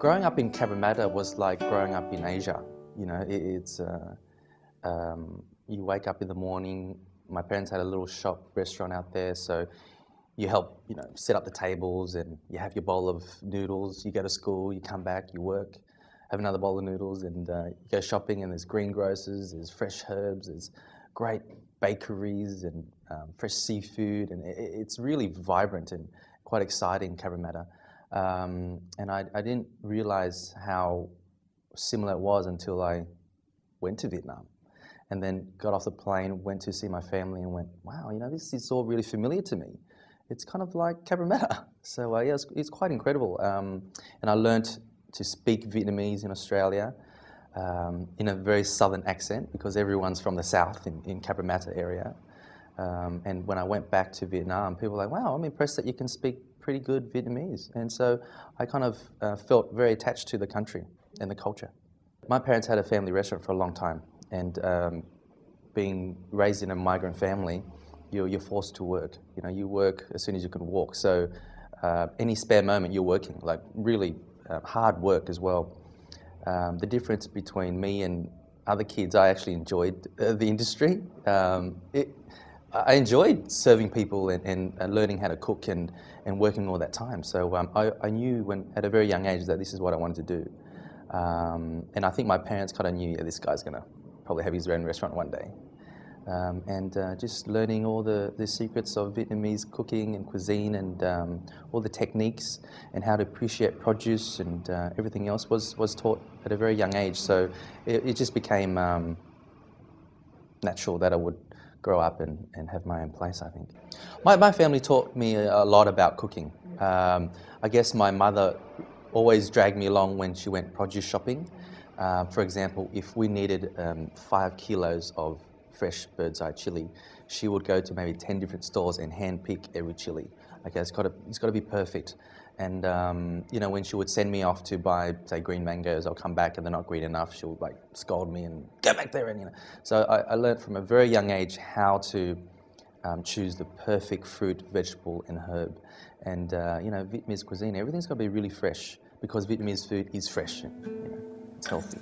Growing up in Cabramatta was like growing up in Asia. You know, you wake up in the morning. My parents had a little shop restaurant out there, so you help, set up the tables, and you have your bowl of noodles. You go to school, you come back, you work, have another bowl of noodles, and you go shopping. And there's greengrocers, there's fresh herbs, there's great bakeries and fresh seafood, and it's really vibrant and quite exciting, Cabramatta. And I didn't realize how similar it was until I went to Vietnam and then got off the plane, went to see my family and went, wow, this is all really familiar to me. It's kind of like Cabramatta. So yeah, it's quite incredible. And I learnt to speak Vietnamese in Australia in a very southern accent because everyone's from the south in Cabramatta area. And when I went back to Vietnam, people were like, wow, I'm impressed that you can speak pretty good Vietnamese. And so I kind of felt very attached to the country and the culture. My parents had a family restaurant for a long time, and being raised in a migrant family, you're forced to work. You work as soon as you can walk. So any spare moment, you're working, like really hard work as well. The difference between me and other kids, I actually enjoyed the industry. I enjoyed serving people and learning how to cook and working all that time. So I knew at a very young age that this is what I wanted to do. And I think my parents kind of knew, yeah, this guy's going to probably have his own restaurant one day. Just learning all the secrets of Vietnamese cooking and cuisine and all the techniques and how to appreciate produce and everything else was taught at a very young age. So it just became natural that I would grow up and have my own place, I think. My family taught me a lot about cooking. I guess my mother always dragged me along when she went produce shopping. For example, if we needed 5 kilos of fresh bird's eye chili, she would go to maybe 10 different stores and hand pick every chili. Okay, it's got to be perfect. And when she would send me off to buy, say, green mangoes, I'll come back and they're not green enough. She'll like scold me and go back there and So I learned from a very young age how to choose the perfect fruit, vegetable, and herb. And Vietnamese cuisine, everything's got to be really fresh because Vietnamese food is fresh. It's healthy.